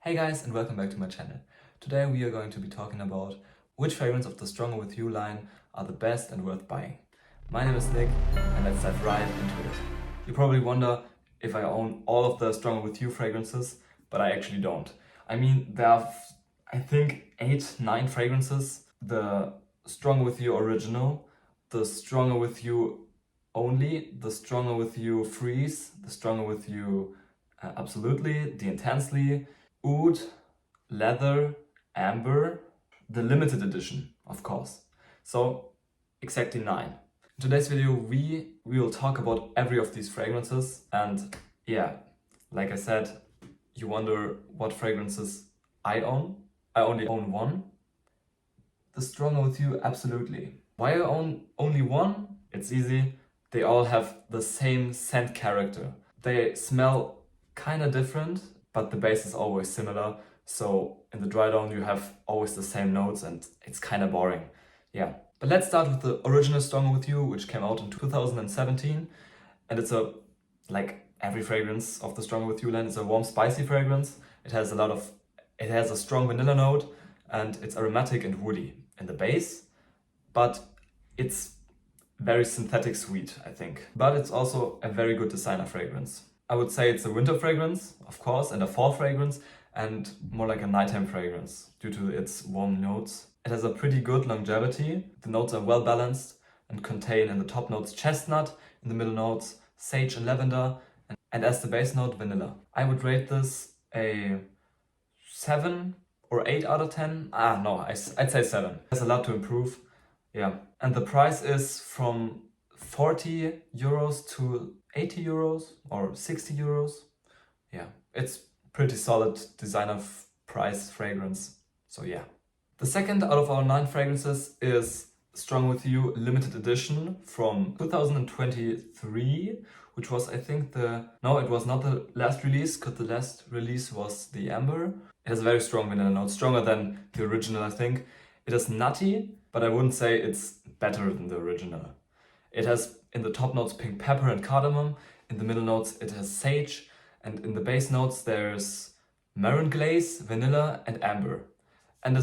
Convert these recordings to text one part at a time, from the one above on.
Hey guys, and welcome back to my channel. Today we are going to be talking about which fragrance of the Stronger With You line are the best and worth buying. My name is Nick, and let's dive right into it. You probably wonder if I own all of the Stronger With You fragrances, but I actually don't. I mean, there are, I think, 8-9 fragrances. The Stronger With You Original, the Stronger With You Only, the Stronger With You Freeze, the Stronger With You Absolutely, the Intensely, Oud, Leather, Amber, the limited edition, of course. So exactly 9. In today's video we will talk about every of these fragrances, and yeah, like I said, you wonder what fragrances I own. I only own one. The Stronger With You Absolutely. Why I own only one? It's easy. They all have the same scent character. They smell kinda different, but the base is always similar. So in the dry down you have always the same notes and it's kinda boring. Yeah. But let's start with the original Stronger With You, which came out in 2017. And it's like every fragrance of the Stronger With You line, it's a warm, spicy fragrance. It has a strong vanilla note, and it's aromatic and woody in the base, but it's very synthetic sweet, I think. But it's also a very good designer fragrance. I would say it's a winter fragrance, of course, and a fall fragrance, and more like a nighttime fragrance due to its warm notes. It has a pretty good longevity. The notes are well balanced and contain in the top notes chestnut, in the middle notes sage and lavender, and as the base note vanilla. I would rate this a 7 or 8 out of 10. I'd say 7. There's a lot to improve. Yeah. And the price is from 40 euros to 80 euros or 60 euros. Yeah, it's pretty solid designer price fragrance. So yeah. The second out of our 9 fragrances is Strong With You limited edition from 2023, which was, I think, no, it was not the last release, because the last release was the Amber. It has a very strong vanilla note, stronger than the original, I think. It is nutty, but I wouldn't say it's better than the original. It has in the top notes pink pepper and cardamom, in the middle notes it has sage, and in the base notes there's marron glaze, vanilla and amber. And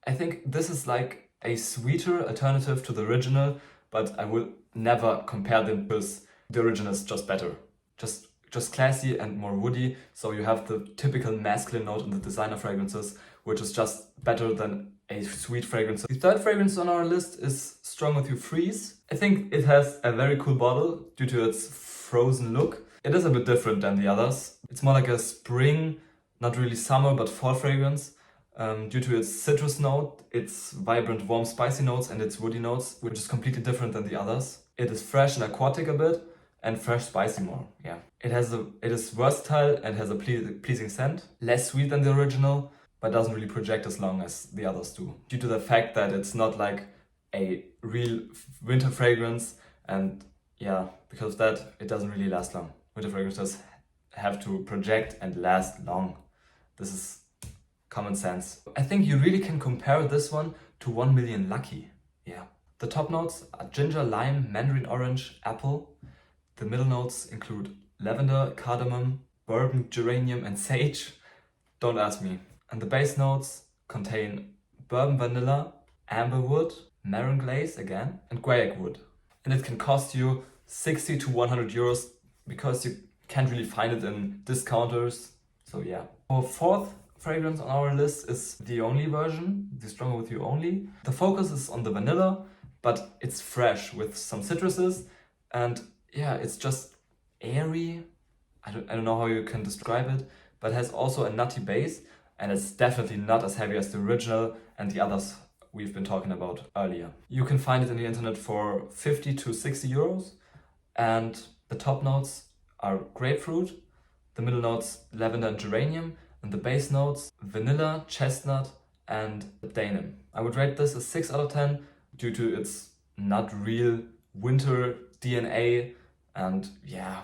I think this is like a sweeter alternative to the original, but I will never compare them because the original is just better. Just classy and more woody, so you have the typical masculine note in the designer fragrances, which is just better than a sweet fragrance. The third fragrance on our list is Strong With You Freeze. I think it has a very cool bottle due to its frozen look. It is a bit different than the others. It's more like a spring, not really summer, but fall fragrance. Due to its citrus note, its vibrant, warm, spicy notes, and its woody notes, which is completely different than the others. It is fresh and aquatic a bit, and fresh spicy more, yeah. It is versatile and has a pleasing scent. Less sweet than the original, but doesn't really project as long as the others do. Due to the fact that it's not like a real winter fragrance, and yeah, because of that, it doesn't really last long. Winter fragrances have to project and last long. This is common sense. I think you really can compare this one to 1 Million Lucky. Yeah. The top notes are ginger, lime, mandarin orange, apple. The middle notes include lavender, cardamom, bourbon, geranium and sage. Don't ask me. And the base notes contain bourbon vanilla, amberwood, marron glaze again, and guaiac wood. And it can cost you 60 to 100 euros because you can't really find it in discounters. So yeah. Our fourth fragrance on our list is the only version, the Stronger With You Only. The focus is on the vanilla, but it's fresh with some citruses, and yeah, it's just airy. I don't know how you can describe it, but it has also a nutty base, and it's definitely not as heavy as the original and the others we've been talking about earlier. You can find it in the internet for 50 to 60 euros, and the top notes are grapefruit, the middle notes lavender and geranium, and the base notes vanilla, chestnut and denim. I would rate this a 6 out of 10 due to its not real winter DNA, and yeah,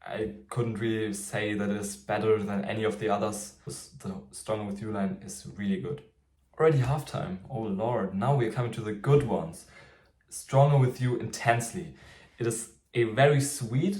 I couldn't really say that it is better than any of the others. The Stronger With You line is really good. Already halftime, oh lord, now we're coming to the good ones. Stronger With You Intensely. It is a very sweet,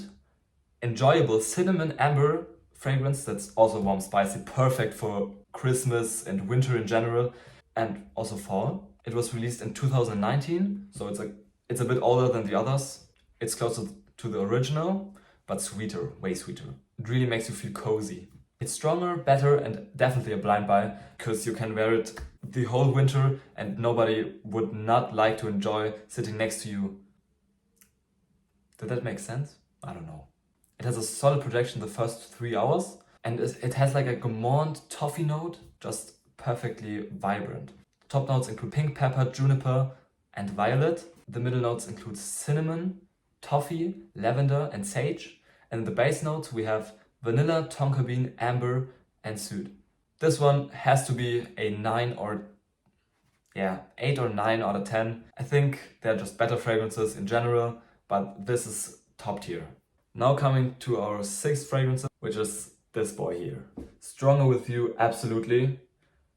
enjoyable cinnamon amber fragrance that's also warm, spicy, perfect for Christmas and winter in general, and also fall. It was released in 2019, so it's a bit older than the others. It's closer to the original, but sweeter, way sweeter. It really makes you feel cozy. It's stronger, better, and definitely a blind buy, because you can wear it the whole winter and nobody would not like to enjoy sitting next to you. Did that make sense? I don't know. It has a solid projection the first 3 hours, and it has like a gourmand toffee note, just perfectly vibrant. Top notes include pink pepper, juniper, and violet. The middle notes include cinnamon, toffee, lavender, and sage. And in the base notes we have vanilla, tonka bean, amber, and soude. This one has to be a 8 or 9 out of 10. I think they're just better fragrances in general, but this is top tier. Now coming to our sixth fragrance, which is this boy here. Stronger With You, absolutely.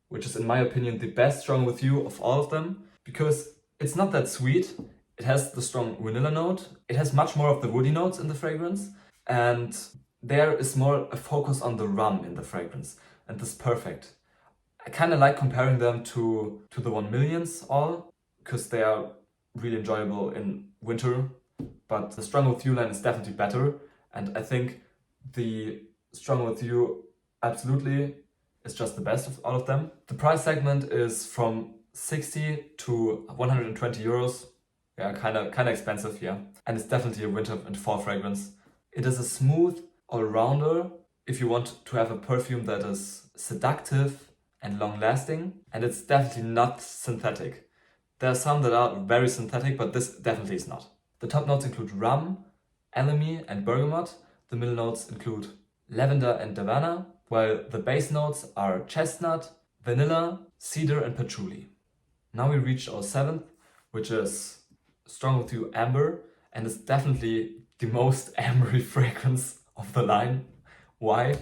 Which is in my opinion the best Stronger With You of all of them, because it's not that sweet. It has the strong vanilla note. It has much more of the woody notes in the fragrance, and there is more a focus on the rum in the fragrance, and this is perfect. I kind of like comparing them to the 1 Millions all, because they are really enjoyable in winter, but the Stronger With You line is definitely better, and I think the Stronger With You absolutely is just the best of all of them. The price segment is from 60 to 120 euros. Yeah, kind of expensive, yeah. And it's definitely a winter and fall fragrance. It is a smooth all-rounder if you want to have a perfume that is seductive and long-lasting, and it's definitely not synthetic. There are some that are very synthetic, but this definitely is not. The top notes include rum, elemi, and bergamot. The middle notes include lavender and davana, while the base notes are chestnut, vanilla, cedar, and patchouli. Now we reached our seventh, which is Strong With You Amber, and it's definitely the most ambery fragrance of the line. Why?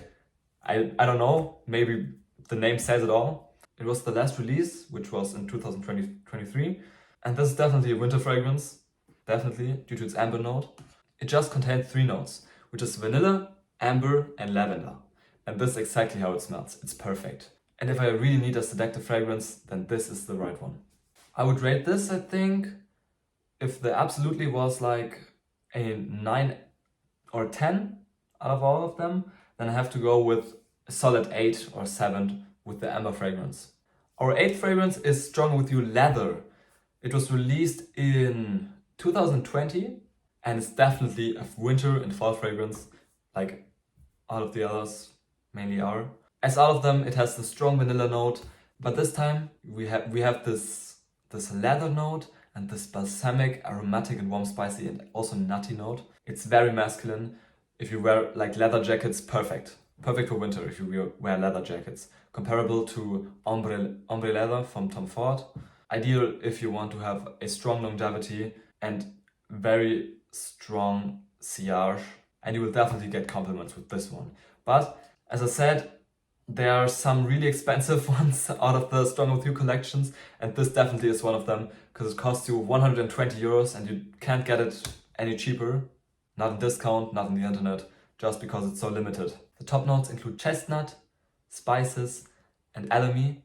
I don't know, maybe the name says it all. It was the last release, which was in 2023, and this is definitely a winter fragrance, definitely, due to its amber note. It just contains 3 notes, which is vanilla, amber, and lavender. And this is exactly how it smells. It's perfect. And if I really need a seductive fragrance, then this is the right one. I would rate this, I think, if there absolutely was like a 9 or 10 out of all of them, then I have to go with a solid 8 or 7 with the amber fragrance. Our 8th fragrance is Stronger With You Leather. It was released in 2020 and it's definitely a winter and fall fragrance, like all of the others mainly are. As all of them, it has the strong vanilla note, but this time we have this leather note and this balsamic, aromatic and warm, spicy and also nutty note. It's very masculine. If you wear like leather jackets, perfect. Perfect for winter if you wear leather jackets. Comparable to ombre leather from Tom Ford. Ideal if you want to have a strong longevity and very strong sillage. And you will definitely get compliments with this one. But as I said, there are some really expensive ones out of the Stronger With You collections, and this definitely is one of them, because it costs you 120 euros and you can't get it any cheaper. Not in discount, not on the internet, just because it's so limited. The top notes include chestnut, spices, and elemi.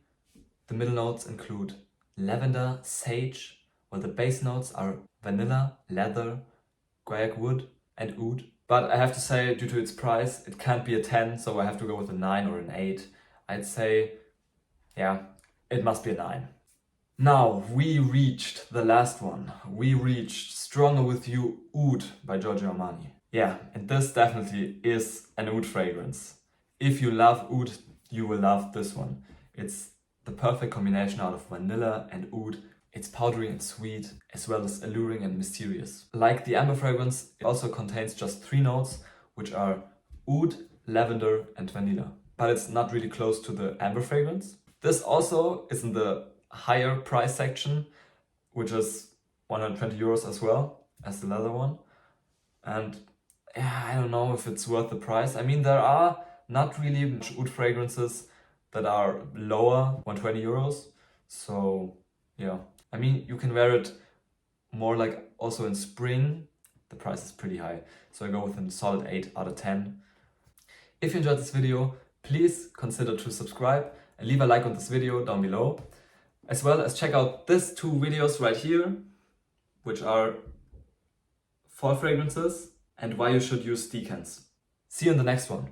The middle notes include lavender, sage, while the base notes are vanilla, leather, guaiac wood, and oud. But I have to say, due to its price, it can't be a 10, so I have to go with a 9 or an 8. I'd say, yeah, it must be a 9. Now, we reached the last one. We reached Stronger With You Oud by Giorgio Armani. Yeah, and this definitely is an oud fragrance. If you love oud, you will love this one. It's the perfect combination out of vanilla and oud. It's powdery and sweet, as well as alluring and mysterious. Like the amber fragrance, it also contains just 3 notes, which are oud, lavender, and vanilla. But it's not really close to the amber fragrance. This also is in the higher price section, which is 120 euros as well as the leather one. And yeah, I don't know if it's worth the price. I mean, there are not really much oud fragrances that are lower, 120 euros. So yeah, I mean, you can wear it more like also in spring. The price is pretty high, so I go with a solid 8 out of 10. If you enjoyed this video, please consider to subscribe and leave a like on this video down below, as well as check out these 2 videos right here, which are fall fragrances and why you should use decants. See you in the next one.